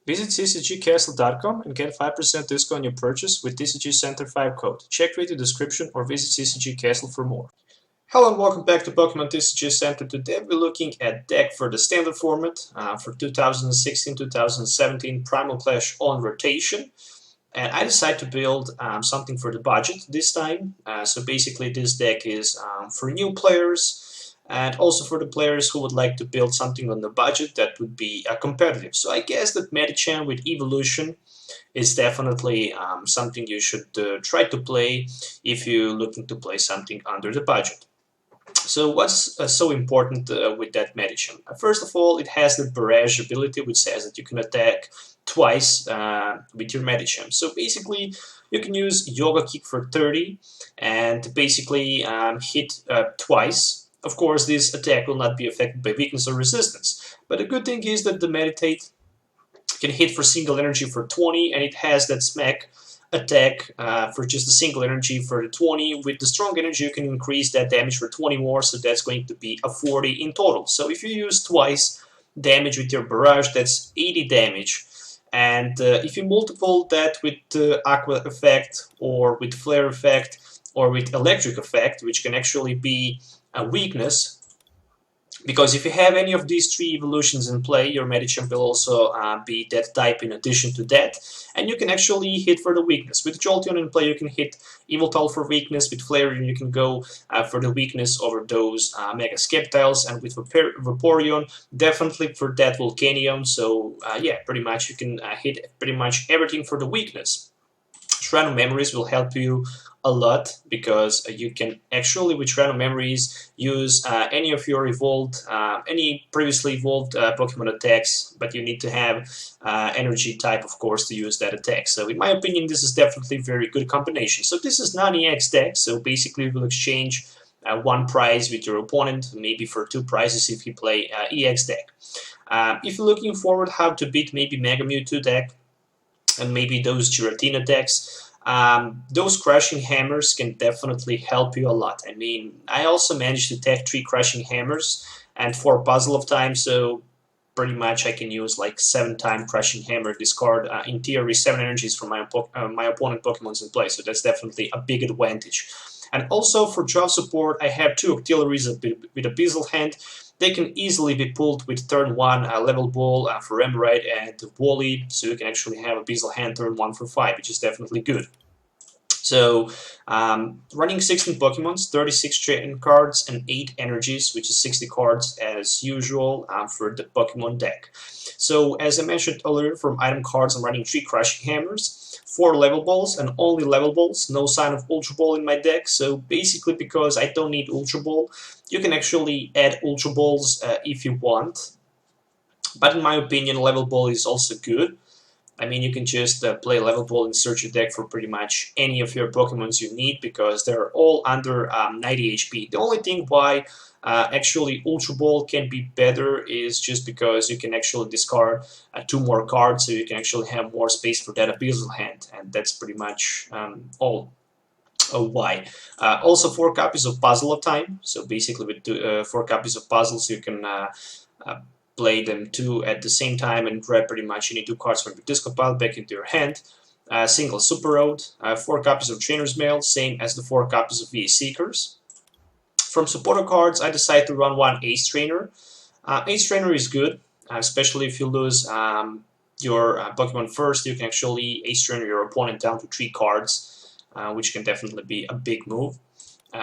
Visit CCGCastle.com and get 5% discount on your purchase with TCG Center 5 code. Check the description or visit CCG Castle for more. Hello and welcome back to Pokemon TCG Center. Today we're looking at deck for the standard format for 2016-2017 Primal Clash on rotation. And I decided to build something for the budget this time. So basically this deck is for new players and also for the players who would like to build something on the budget that would be competitive. So I guess that Medicham with Evolution is definitely something you should try to play if you're looking to play something under the budget. So what's so important with that Medicham? First of all, it has the barrage ability, which says that you can attack twice with your Medicham. So basically, you can use Yoga Kick for 30 and basically hit twice. Of course, this attack will not be affected by weakness or resistance. But the good thing is that the Meditate can hit for single energy for 20, and it has that smack attack for just a single energy for the 20. With the strong energy, you can increase that damage for 20 more, so that's going to be a 40 in total. So if you use twice damage with your barrage, that's 80 damage. And if you multiple that with Aqua effect, or with Flare effect, or with Electric effect, which can actually be a weakness, because if you have any of these three evolutions in play, your Medicham will also be that type in addition to that, and you can actually hit for the weakness. With Jolteon in play, you can hit Yveltal for weakness. With Flareon, you can go for the weakness over those Mega Sceptiles, and with Vaporeon, definitely for that Volcanion. So yeah, pretty much you can hit pretty much everything for the weakness. Random Memories will help you a lot, because you can actually with Random Memories use any of your evolved, any previously evolved Pokemon attacks, but you need to have energy type, of course, to use that attack. So in my opinion, this is definitely a very good combination. So this is non-EX deck, so basically you will exchange one prize with your opponent, maybe for two prizes if you play EX deck. If you're looking forward how to beat maybe Mega Mewtwo deck, and maybe those Giratina decks, those Crushing Hammers can definitely help you a lot. I mean, I also managed to tech 3 Crushing Hammers and 4 Puzzle of Time, so pretty much I can use like 7-time Crushing Hammer, discard in theory 7 energies from my opponent Pokemons in play, so that's definitely a big advantage. And also for draw support, I have 2 Octilleries with Abyssal Hand. They can easily be pulled with turn 1 Level Ball for Remoraid and Wally, so you can actually have Abyssal Hand turn 1 for 5, which is definitely good. So, running 16 Pokemons, 36 trading cards, and 8 energies, which is 60 cards as usual for the Pokemon deck. So, as I mentioned earlier, from item cards, I'm running 3 Crushing Hammers, 4 Level Balls, and only Level Balls, no sign of Ultra Ball in my deck. So, basically, because I don't need Ultra Ball, you can actually add Ultra Balls if you want. But in my opinion, Level Ball is also good. I mean, you can just play Level Ball and search your deck for pretty much any of your Pokemons you need, because they're all under 90 HP. The only thing why actually Ultra Ball can be better is just because you can actually discard 2 more cards, so you can actually have more space for that Abyssal Hand, and that's pretty much all. Why. Also 4 copies of Puzzle of Time, so basically with 4 copies of puzzles you can play them 2 at the same time and grab pretty much any 2 cards from your discard pile back into your hand. Single Super Road, 4 copies of Trainer's Mail, same as the 4 copies of VA Seekers. From supporter cards, I decided to run 1 Ace Trainer. Ace Trainer is good, especially if you lose your Pokemon first. You can actually Ace Trainer your opponent down to 3 cards, which can definitely be a big move.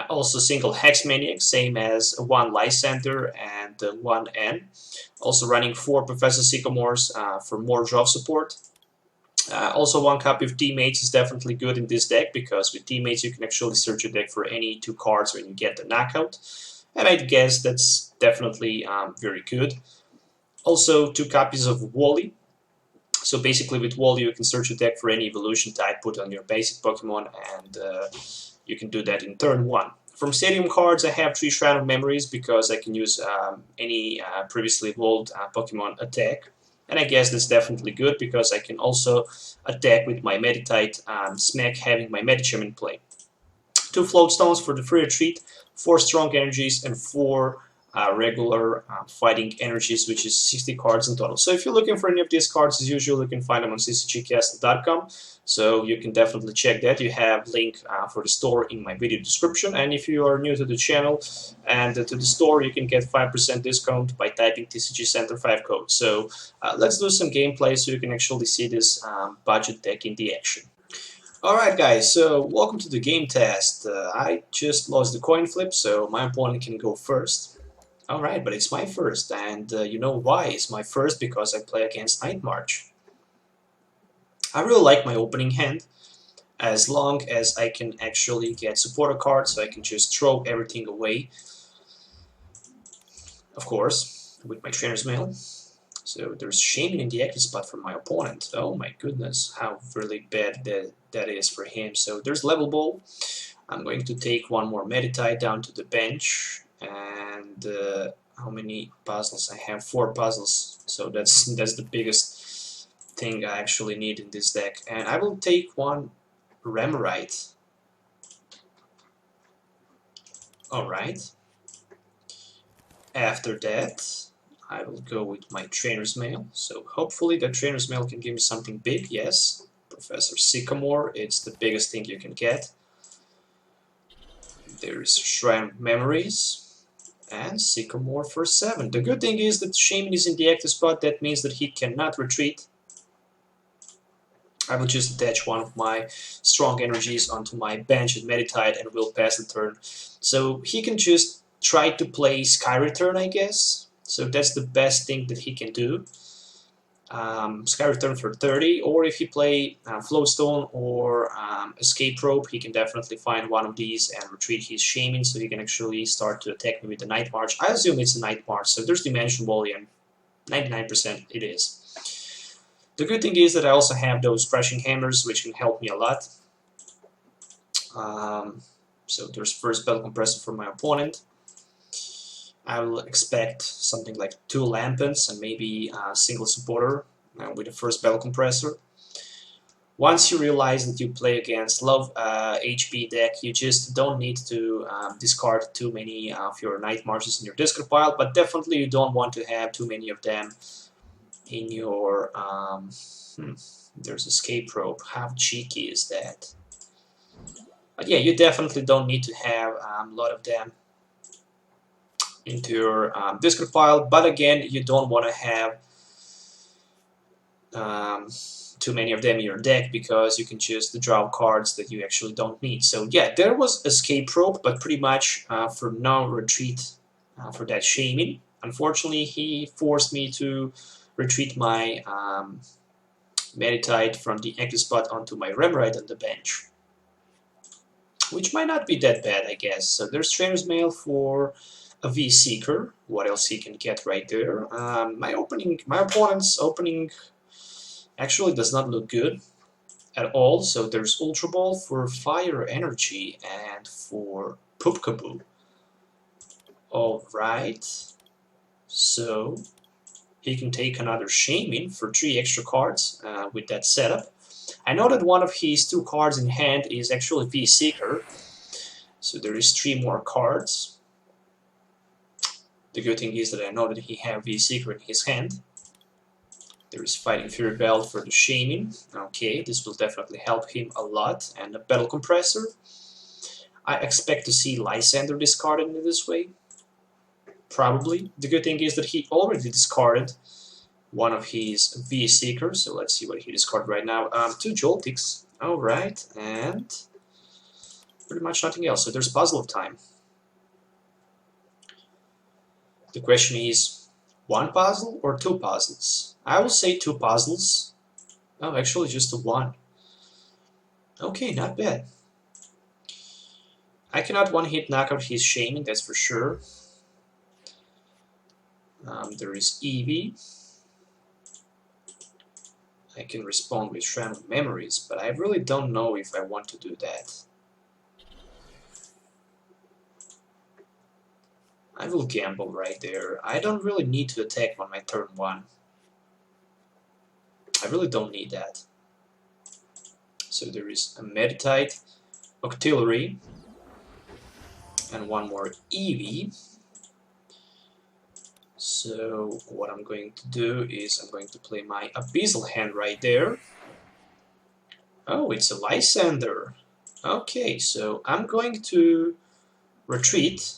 Also single Hex Maniac, same as 1 Lysander and 1 N. Also running 4 Professor Sycamores for more draw support. Also 1 copy of Teammates is definitely good in this deck, because with Teammates you can actually search your deck for any 2 cards when you get the knockout. And I guess that's definitely very good. Also 2 copies of Wally. So basically with Wally you can search your deck for any evolution type, put on your basic Pokemon, and you can do that in turn 1. From Stadium cards, I have 3 Shrine of Memories, because I can use any previously evolved Pokemon attack. And I guess that's definitely good, because I can also attack with my Meditite Smack, having my Medicham in play. 2 Float Stones for the free retreat, 4 Strong Energies, and 4 regular fighting energies, which is 60 cards in total. So if you're looking for any of these cards, as usual, you can find them on CCGCastle.com. So you can definitely check that. You have link for the store in my video description. And if you are new to the channel and to the store, you can get 5% discount by typing TCG Center 5 code. So let's do some gameplay so you can actually see this budget deck in the action. Alright guys, so welcome to the game test. I just lost the coin flip, so my opponent can go first. Alright, but it's my first, and you know why it's my first? Because I play against Night March. I really like my opening hand, as long as I can actually get supporter cards, so I can just throw everything away. Of course, with my Trainer's Mail. So there's Shaman in the active spot for my opponent. Oh my goodness, how really bad that is for him. So there's Level Ball. I'm going to take one more Meditite down to the bench. And how many puzzles? I have 4 puzzles, so that's the biggest thing I actually need in this deck. And I will take one Remoraid. Alright. After that, I will go with my Trainer's Mail. So hopefully that Trainer's Mail can give me something big. Yes, Professor Sycamore, it's the biggest thing you can get. There is Shrine of Memories. And Sycamore for 7. The good thing is that Shaman is in the active spot. That means that he cannot retreat. I will just attach one of my strong energies onto my bench at Meditite and will pass the turn. So he can just try to play Sky Return, I guess. So that's the best thing that he can do. Sky Return for 30, or if he play Flowstone or Escape Rope, he can definitely find one of these and retreat his Shaman, so he can actually start to attack me with the Night March. I assume it's a Night March, so there's Dimension Volume. 99% it is. The good thing is that I also have those Crashing Hammers, which can help me a lot. So there's first Battle Compressor for my opponent. I will expect something like 2 Lampens and maybe a single supporter with the first Battle Compressor. Once you realize that you play against low HP deck, you just don't need to discard too many of your Night Marches in your discard pile, but definitely you don't want to have too many of them in your... there's Escape Rope. How cheeky is that? But yeah, you definitely don't need to have a lot of them into your discard pile, but again, you don't want to have too many of them in your deck because you can just draw cards that you actually don't need. So yeah, there was Escape Rope, but pretty much for no retreat for that Shaman. Unfortunately, he forced me to retreat my Meditite from the active spot onto my Remoraid on the bench, which might not be that bad, I guess. So there's Trainer's Mail for a V-Seeker. What else he can get right there? My opponent's opening actually does not look good at all. So there's Ultra Ball for Fire Energy and for Poopkaboo. Alright. So he can take another Shaman for 3 extra cards with that setup. I know that one of his 2 cards in hand is actually V-Seeker. So there is 3 more cards. The good thing is that I know that he has V-Seeker in his hand. There is Fighting Fury Belt for the Shaman. Okay, this will definitely help him a lot. And a Battle Compressor. I expect to see Lysander discarded in this way. Probably. The good thing is that he already discarded one of his V-Seekers. So let's see what he discarded right now. 2 Joltix. Alright, and pretty much nothing else. So there's Puzzle of Time. The question is, 1 puzzle or 2 puzzles? I will say 2 puzzles. Oh, actually just the 1. Okay, not bad. I cannot one-hit knock out his Shaman, that's for sure. There is Eevee. I can respond with Shrine of Memories, but I really don't know if I want to do that. I will gamble right there. I don't really need to attack on my turn 1. I really don't need that. So there is a Meditite, Octillery, and one more Eevee. So what I'm going to do is I'm going to play my Abyssal hand right there. Oh, it's a Lysander. Okay, so I'm going to retreat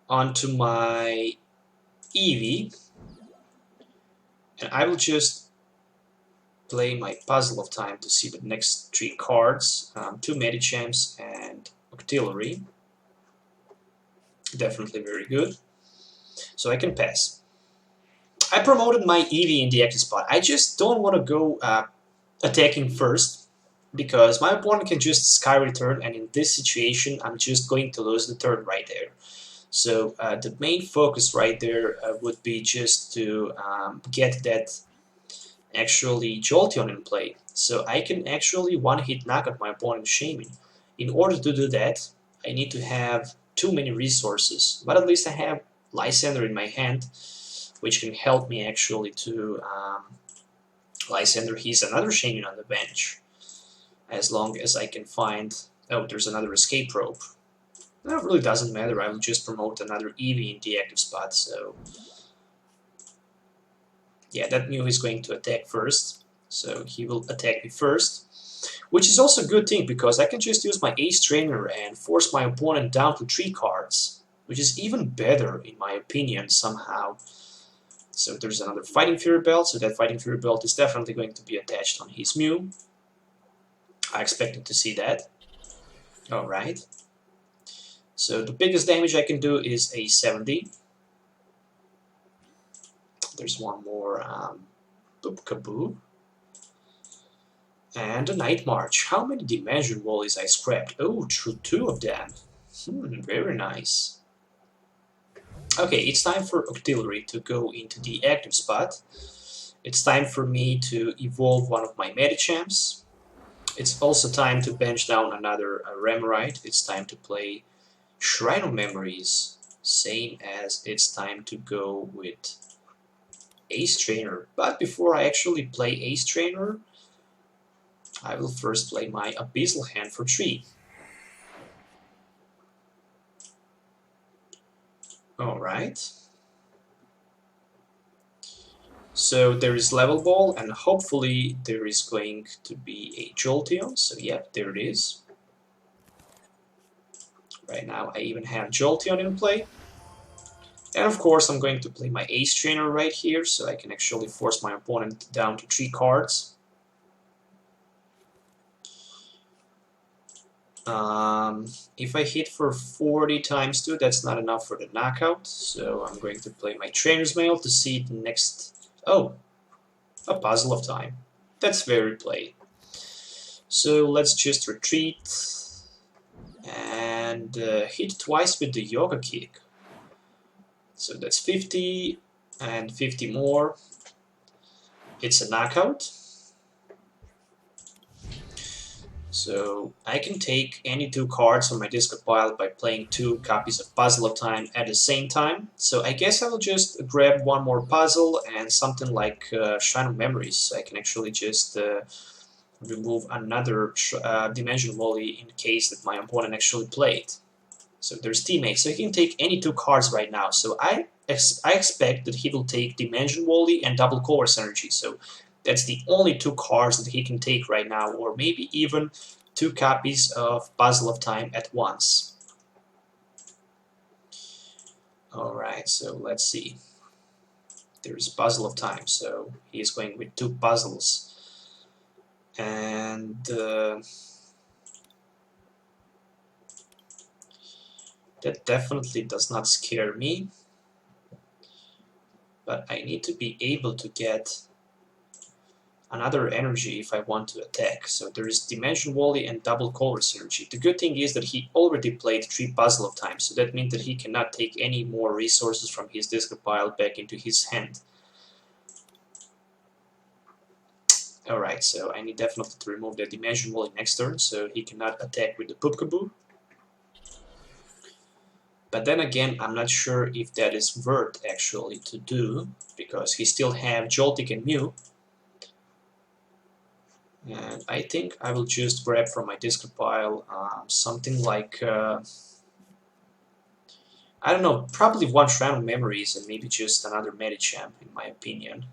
onto my Eevee, and I will just play my Puzzle of Time to see the next 3 cards. 2 Medichams and Octillery. Definitely very good. So I can pass. I promoted my Eevee in the active spot. I just don't want to go attacking first, because my opponent can just Sky Return, and in this situation I'm just going to lose the turn right there. So the main focus right there would be just to get that actually Jolteon in play. So I can actually one-hit knock out my opponent's Shaman. In order to do that, I need to have too many resources, but at least I have Lysander in my hand, which can help me actually to Lysander. He's another Shaman on the bench, as long as I can find... Oh, there's another Escape Rope. That really doesn't matter, I will just promote another Eevee in the active spot, so... Yeah, that Mew is going to attack first, so he will attack me first. Which is also a good thing, because I can just use my Ace Trainer and force my opponent down to 3 cards, which is even better, in my opinion, somehow. So there's another Fighting Fury Belt, so that Fighting Fury Belt is definitely going to be attached on his Mew. I expected to see that. Alright. So the biggest damage I can do is a 70. There's one more Boop Kaboo. And a Night March. How many Dimension Wallies I scrapped? Oh, 2 of them. Very nice. Okay, it's time for Octillery to go into the active spot. It's time for me to evolve one of my Medichams. It's also time to bench down another Remoraid. It's time to play Shrine of Memories. Same as it's time to go with Ace Trainer. But before I actually play Ace Trainer, I will first play my Abyssal hand for 3. Alright. So there is Level Ball, and hopefully there is going to be a Jolteon. So yeah, there it is. Right now I even have Jolteon in play. And of course I'm going to play my Ace Trainer right here, so I can actually force my opponent down to 3 cards. If I hit for 40 times 2, that's not enough for the knockout, so I'm going to play my Trainer's Mail to see the next... Oh, a Puzzle of Time. That's very played. So let's just retreat and hit twice with the Yoga Kick. So that's 50 and 50 more. It's a knockout. So I can take any 2 cards from my discard pile by playing 2 copies of Puzzle of Time at the same time. So I guess I will just grab one more puzzle and something like Shrine of Memories. So I can actually just remove another Dimension Volley in case that my opponent actually played. So there's teammates. So he can take any 2 cards right now. So I expect that he will take Dimension Volley and Double Color's Energy. So that's the only 2 cards that he can take right now, or maybe even 2 copies of Puzzle of Time at once. Alright, so let's see. There's Puzzle of Time, so he is going with 2 puzzles. And that definitely does not scare me. But I need to be able to get another energy if I want to attack. So there is Dimension Volley and Double Color's Energy. The good thing is that he already played 3 Puzzle of Time, so that means that he cannot take any more resources from his discard pile back into his hand. Alright, so I need definitely to remove the Dimension Volley next turn, so he cannot attack with the Poop Kaboo. But then again, I'm not sure if that is worth actually to do, because he still have Joltik and Mew. And I think I will just grab from my discard pile something like I don't know, probably one Shrine of Memories and maybe just another Medicham, in my opinion.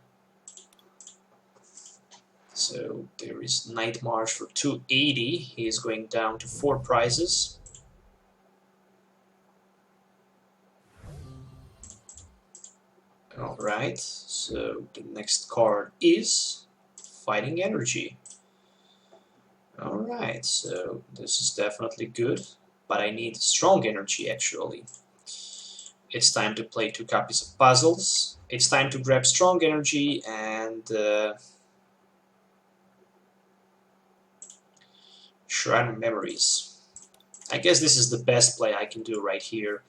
So there is Night March for 280. He is going down to 4 prizes. Alright, so the next card is Fighting Energy. Alright, so this is definitely good, but I need Strong Energy actually. It's time to play 2 copies of Puzzles. It's time to grab Strong Energy and Shrine of Memories. I guess this is the best play I can do right here.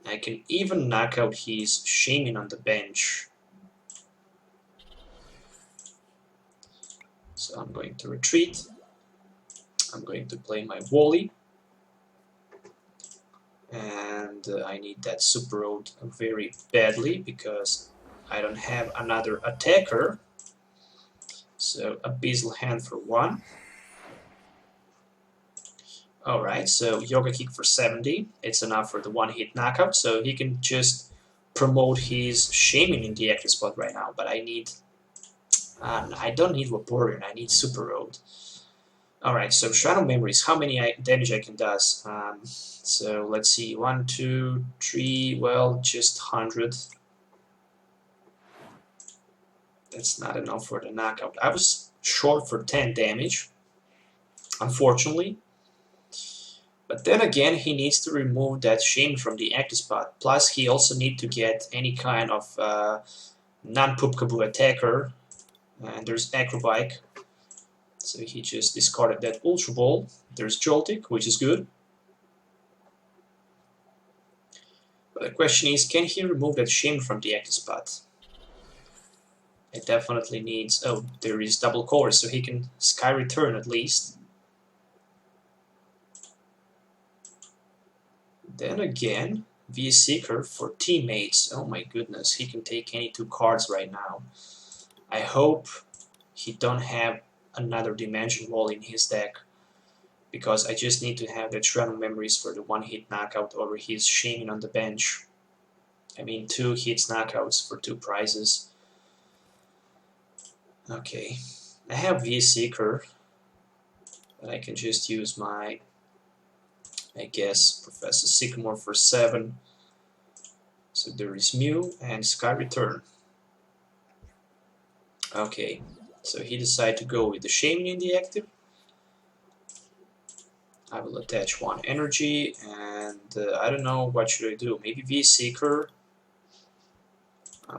I can even knock out his Shaman on the bench. So I'm going to retreat. I'm going to play my Wally. And I need that Super Road very badly because I don't have another attacker. So Abyssal Hand for 1. Alright, so Yoga Kick for 70. It's enough for the one-hit knockout, so he can just promote his Shaman in the active spot right now. But I need... I don't need Vaporeon, I need Super Road. Alright, so Shrine of Memories, how many damage I can do? So let's see, 1, 2, 3, well, just 100. That's not enough for the knockout. I was short for 10 damage, unfortunately. But then again, he needs to remove that Shaman from the active spot. Plus, he also needs to get any kind of non-Poopkaboo attacker. And there's Acrobike. So he just discarded that Ultra Ball. There's Joltik, which is good. But the question is, can he remove that Shaman from the active spot? It definitely needs... Oh, there is double core, so he can Sky Return at least. Then again, VS Seeker for teammates. Oh my goodness, he can take any 2 cards right now. I hope he don't have another Dimension Wall in his deck, because I just need to have that Shrine of Memories for the one-hit knockout over his Shaman on the bench. I mean, 2 hits knockouts for 2 prizes. Okay, I have VS Seeker, but I can just use my... I guess Professor Sycamore for 7. So there is Mew and Sky Return. Okay, so he decided to go with the Shaman in the active. I will attach 1 energy, and I don't know what should I do. Maybe VS Seeker,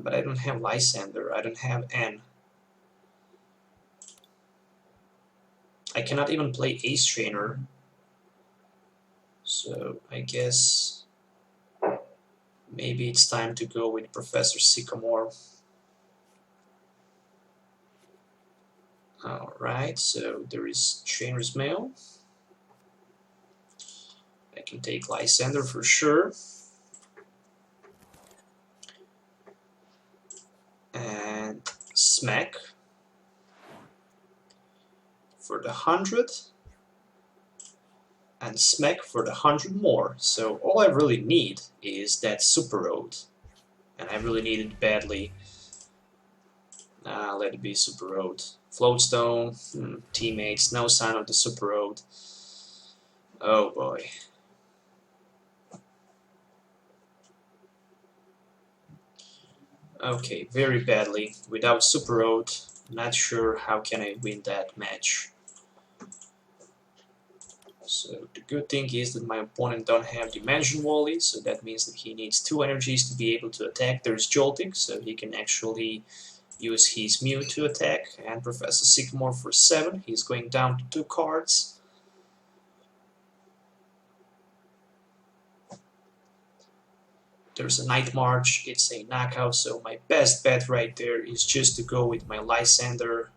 but I don't have Lysander. I don't have N. I cannot even play Ace Trainer. So I guess maybe it's time to go with Professor Sycamore. Alright, so there is Trainer's Mail. I can take Lysander for sure. And Smack for the 100. And Smack for the 100 more. So all I really need is that Super Road. And I really need it badly. Let it be Super Road. Floatstone, teammates, no sign of the Super Road. Oh boy. Okay, very badly. Without Super Road, not sure how can I win that match. So the good thing is that my opponent don't have Dimension Wally, so that means that he needs 2 energies to be able to attack. There's Joltik, so he can actually use his Mew to attack, and Professor Sycamore for 7. He's going down to 2 cards. There's a Night March, it's a knockout, so my best bet right there is just to go with my Lysander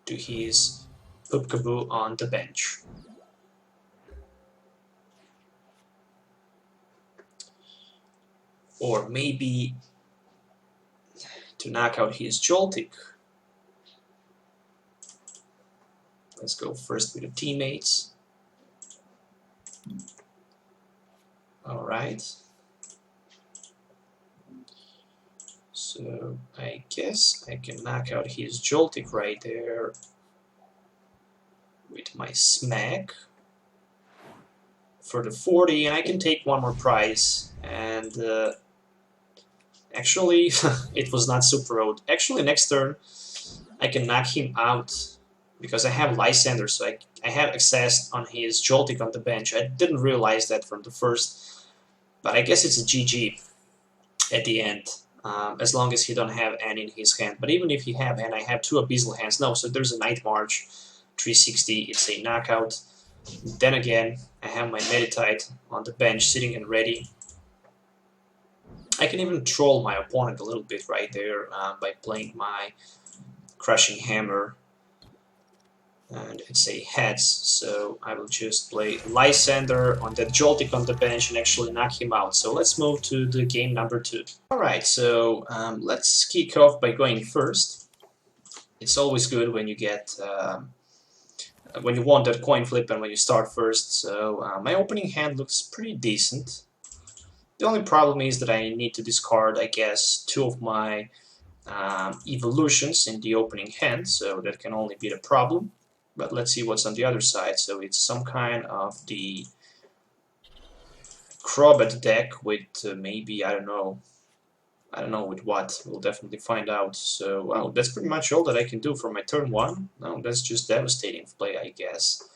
to his Poopkaboo on the bench. Or maybe to knock out his Joltik. Let's go first with the teammates. Alright. So I guess I can knock out his Joltik right there with my Smack for the 40, and I can take one more prize. And actually, it was not Super Road. Actually, next turn I can knock him out because I have Lysander, so I have access on his Joltik on the bench. I didn't realize that from the first, but I guess it's a GG at the end. As long as he don't have N in his hand. But even if he have N, I have two Abyssal hands. No, so there's a Night March, 360, it's a knockout. Then again, I have my Meditite on the bench, sitting and ready. I can even troll my opponent a little bit right there by playing my Crushing Hammer. And it's a heads, so I will just play Lysander on that Joltik on the bench and actually knock him out. So let's move to the game number 2. Alright, so let's kick off by going first. It's always good when you get when you want that coin flip and when you start first. So my opening hand looks pretty decent. The only problem is that I need to discard, I guess, 2 of my Eevolutions in the opening hand, so that can only be the problem. But let's see what's on the other side. So it's some kind of the Crobat deck with maybe, I don't know with what. We'll definitely find out. So well, that's pretty much all that I can do for my turn 1. No, that's just devastating play, I guess.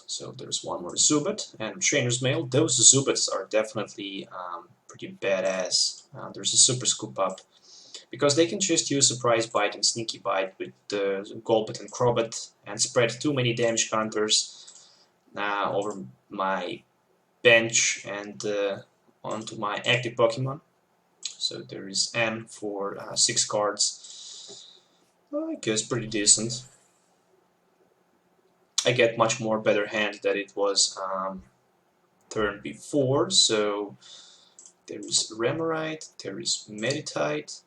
So there's one more Zubat and Trainer's Mail. Those Zubats are definitely pretty badass. There's a Super Scoop Up. Because they can just use Surprise Bite and Sneaky Bite with Golbat and Crobat and spread too many damage counters over my bench and onto my active Pokemon. So there is N for 6 cards. I guess pretty decent. I get much more better hand than it was turn before. So there is Remoraid, there is Meditite.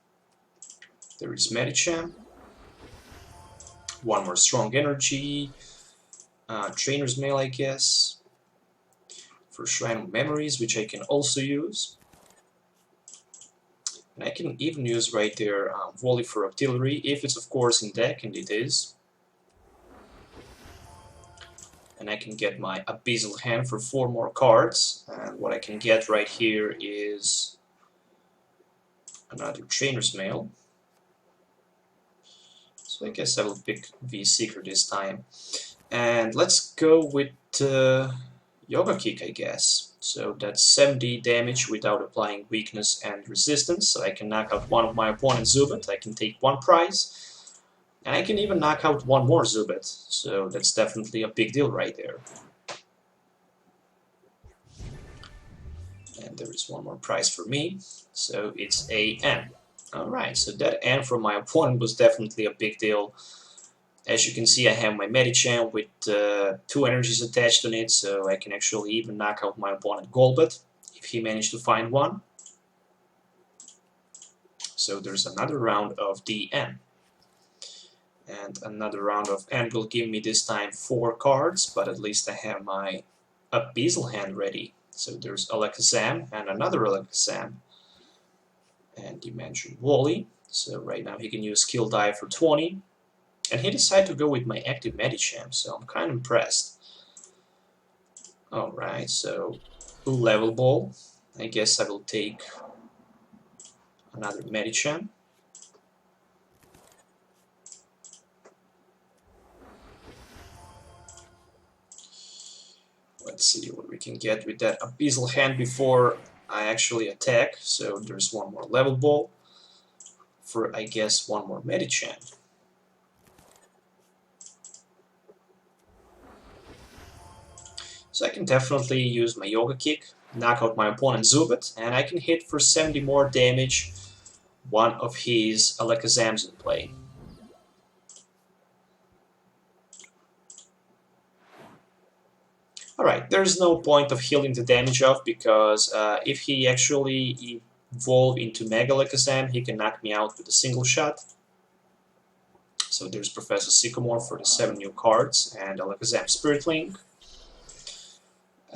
There is Medicham, one more Strong Energy, Trainer's Mail, I guess, for Shrine of Memories, which I can also use. And I can even use right there Volley for Artillery, if it's of course in deck, and it is. And I can get my Abyssal hand for 4 more cards, and what I can get right here is another Trainer's Mail. So I guess I will pick V-Seeker this time. And let's go with Yoga Kick, I guess. So that's 70 damage without applying weakness and resistance. So I can knock out one of my opponent's Zubat. I can take 1 prize. And I can even knock out 1 more Zubat. So that's definitely a big deal right there. And there is 1 more prize for me. So it's a N. Alright, so that N from my opponent was definitely a big deal. As you can see, I have my Medicham with 2 energies attached on it, so I can actually even knock out my opponent Golbat, if he managed to find one. So there's another round of DN. And another round of N will give me this time 4 cards, but at least I have my Abyssal hand ready. So there's Alakazam and another Alakazam. And Dimension Wally, so right now he can use Skill Die for 20. And he decided to go with my active Medicham, so I'm kind of impressed. Alright, so Level Ball. I guess I will take another Medicham. Let's see what we can get with that Abyssal hand before I actually attack. So there's 1 more Level Ball for, I guess, 1 more Medicham. So I can definitely use my Yoga Kick, knock out my opponent's Zubat, and I can hit for 70 more damage one of his Alakazams in play. Alright, there's no point of healing the damage off because if he actually evolve into Mega Alakazam, he can knock me out with a single shot. So there's Professor Sycamore for the 7 new cards and Alakazam Spirit Link.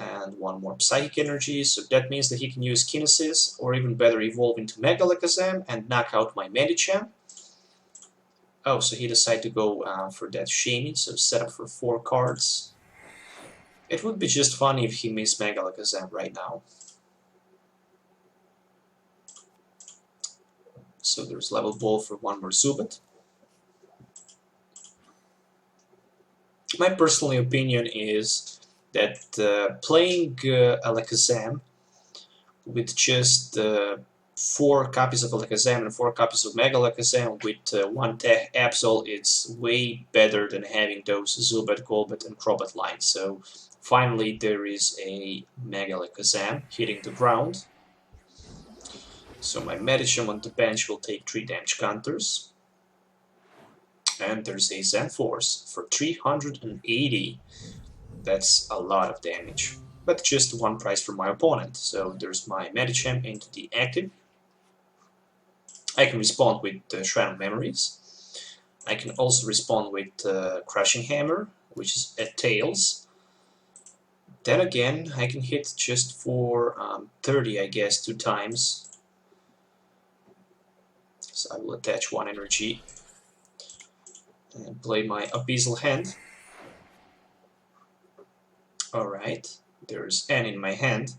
And one more Psychic Energy, so that means that he can use Kinesis, or even better, evolve into Mega Alakazam and knock out my Medicham. Oh, so he decided to go for that Shaming, so set up for 4 cards. It would be just funny if he missed Mega Alakazam right now. So there's level ball for one more Zubat. My personal opinion is that playing Alakazam with just 4 copies of Alakazam and 4 copies of Mega Alakazam with 1 Tech Absol, it's way better than having those Zubat, Golbat, and Crobat lines. So finally there is a Mega Alakazam hitting the ground. So my Medicham on the bench will take 3 damage counters. And there's a Zen Force for 380. That's a lot of damage, but just 1 price for my opponent. So there's my Medicham into the active. I can respond with Shrine of Memories. I can also respond with Crushing Hammer, which is at Tails. Then again, I can hit just for 30, I guess, 2 times. So I will attach 1 energy and play my Abyssal Hand. Alright, there's N in my hand.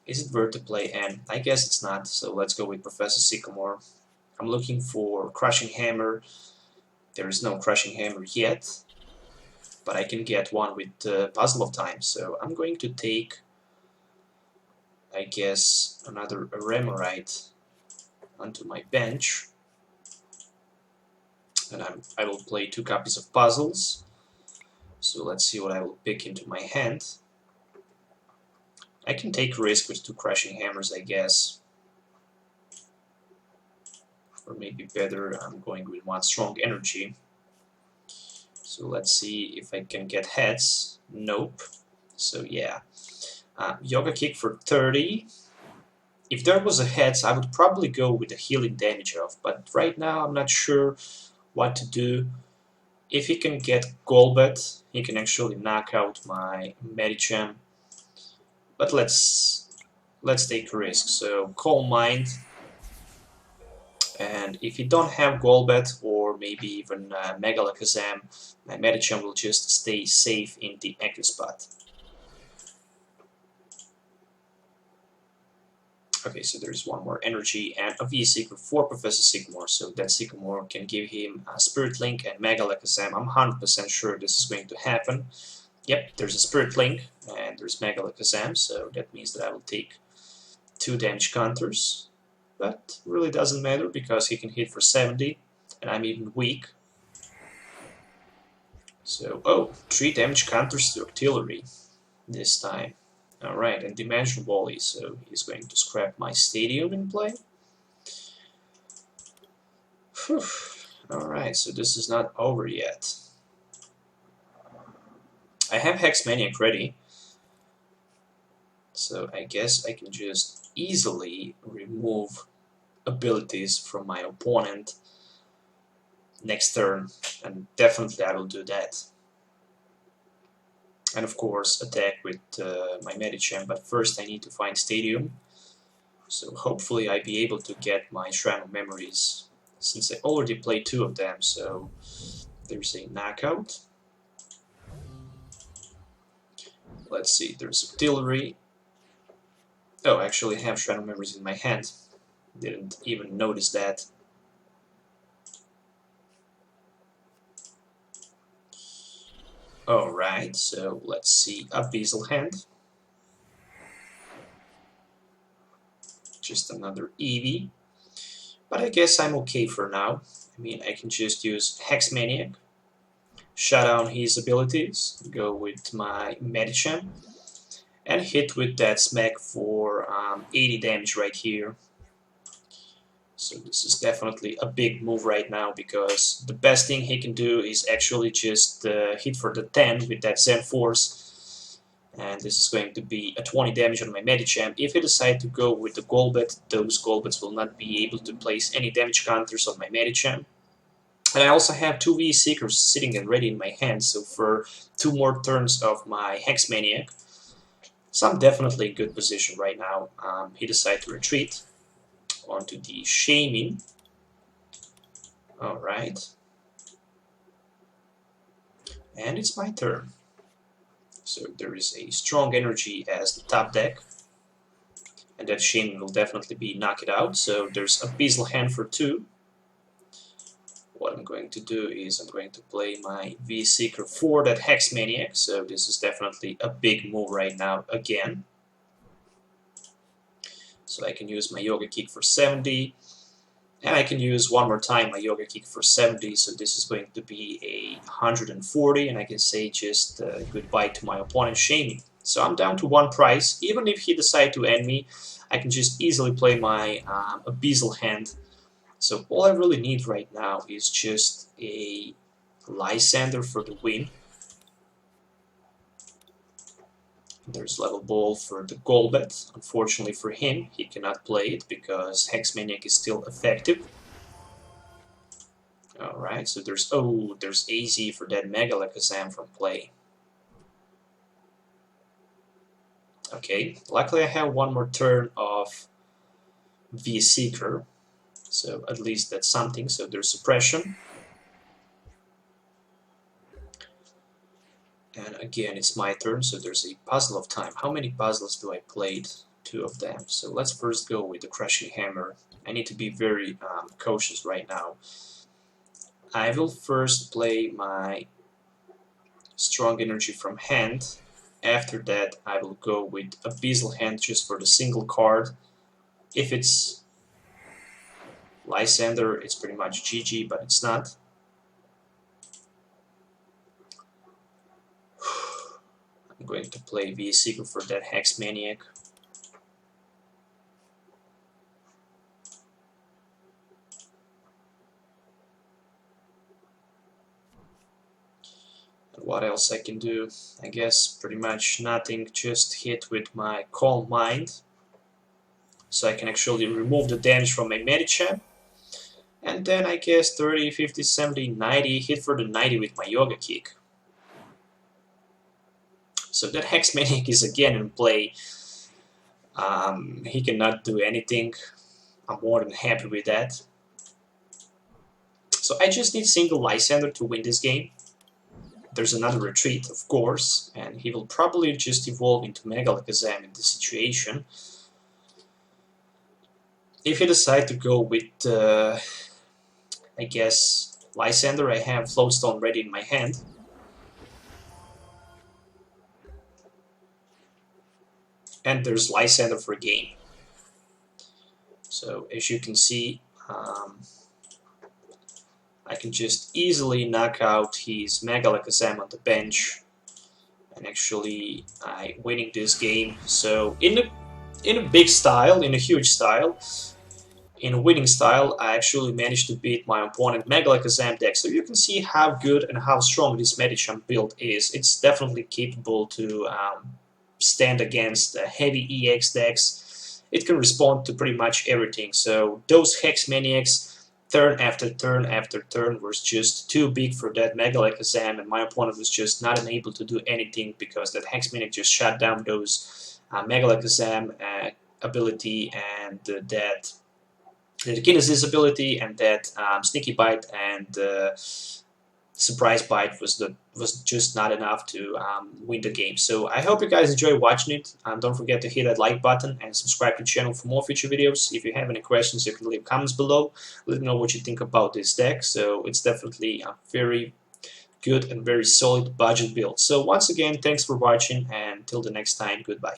Is it worth to play N? I guess it's not, so let's go with Professor Sycamore. I'm looking for Crushing Hammer. There is no Crushing Hammer yet, but I can get one with Puzzle of Time, so I'm going to take, I guess, another Remoraid onto my bench. And I will play 2 copies of Puzzles. So let's see what I will pick into my hand. I can take a risk with 2 Crushing Hammers, I guess. Or maybe better, I'm going with 1 Strong Energy. So let's see if I can get heads. Nope. So yeah. Yoga Kick for 30. If there was a heads, I would probably go with the healing damage off. But right now, I'm not sure what to do. If he can get Golbat, he can actually knock out my Medicham. But let's take a risk. So Calm Mind, and if you don't have Golbat or maybe even Mega Alakazam, my Medicham will just stay safe in the active spot. Okay, so there's 1 more energy and a V-Seeker for Professor Sycamore, so that Sycamore can give him a Spirit Link and Mega Alakazam. I'm 100% sure this is going to happen. Yep, there's a Spirit Link and there's Mega Alakazam, so that means that I will take 2 damage counters. But really doesn't matter because he can hit for 70 and I'm even weak. So, oh, 3 damage counters to Artillery this time. Alright, and Dimensional Volley, so he's going to scrap my Stadium in play. Alright, so this is not over yet. I have Hex Maniac ready, so I guess I can just easily remove abilities from my opponent next turn, and definitely I will do that. And of course attack with my Medicham, but first I need to find Stadium. So hopefully I'll be able to get my Shrine of Memories, since I already played 2 of them, so there's a knockout. Let's see, there's Artillery. Oh, actually I have Shrine of Memories in my hand. Didn't even notice that. Alright, so let's see, Abyssal Hand. Just another Eevee. But I guess I'm okay for now. I mean, I can just use Hex Maniac, shut down his abilities, go with my Medicham, and hit with that smack for 80 damage right here. So this is definitely a big move right now, because the best thing he can do is actually just hit for the 10 with that Zen Force. And this is going to be a 20 damage on my Medicham. If he decides to go with the Golbat, those Golbats will not be able to place any damage counters on my Medicham. And I also have 2 V-Seekers sitting and ready in my hand, so for 2 more turns of my Hex Maniac. So I'm definitely in good position right now. He decided to retreat onto the Shaming. Alright. And it's my turn. So there is a strong energy as the top deck. And that Shaming will definitely be knocked out. So there's a Beazle hand for 2. What I'm going to do is I'm going to play my V-Seeker for that Hex Maniac, so this is definitely a big move right now again. So I can use my Yoga Kick for 70, and I can use one more time my Yoga Kick for 70, so this is going to be a 140, and I can say just goodbye to my opponent Shaming. So I'm down to 1 price. Even if he decides to end me, I can just easily play my Beazle hand. So all I really need right now is just a Lysander for the win. There's Level Ball for the Golbat. Unfortunately for him, he cannot play it because Hex Maniac is still effective. Alright, so there's AZ for that Mega Alakazam from play. Okay, luckily I have 1 more turn of V-Seeker. So at least that's something, so there's suppression. And again, it's my turn, so there's a Puzzle of Time. How many puzzles do I play? 2 of them. So let's first go with the Crushing Hammer. I need to be very cautious right now. I will first play my Strong Energy from hand. After that, I will go with a Beazle hand just for the single card. If it's Lysander, it's pretty much GG, but it's not. I'm going to play V-Seeker for that Hex Maniac. And what else I can do? I guess pretty much nothing, just hit with my Calm Mind. So I can actually remove the damage from my Medicham. And then I guess 30, 50, 70, 90, hit for the 90 with my Yoga Kick. So that Hex Maniac is again in play. He cannot do anything. I'm more than happy with that. So I just need single Lysander to win this game. There's another retreat, of course, and he will probably just evolve into Mega Alakazam in this situation. If you decide to go with, I guess, Lysander, I have Floatstone ready in my hand. And there's Lysander for game. So as you can see, I can just easily knock out his Mega Alakazam on the bench, and actually winning this game. So in a big style, in a huge style, in a winning style, I actually managed to beat my opponent Mega Alakazam deck. So you can see how good and how strong this Medicham build is. It's definitely capable to stand against heavy EX decks. It can respond to pretty much everything. So those Hex Maniacs, turn after turn after turn, was just too big for that Mega Alakazam, and my opponent was just not able to do anything because that Hex Maniac just shut down those Mega Alakazam ability and that the Kinesis ability, and that Sneaky Bite and Surprise Bite was just not enough to win the game. So I hope you guys enjoy watching it. Don't forget to hit that like button and subscribe to the channel for more future videos. If you have any questions, you can leave comments below. Let me know what you think about this deck. So it's definitely a very good and very solid budget build. So once again, thanks for watching, and till the next time, goodbye.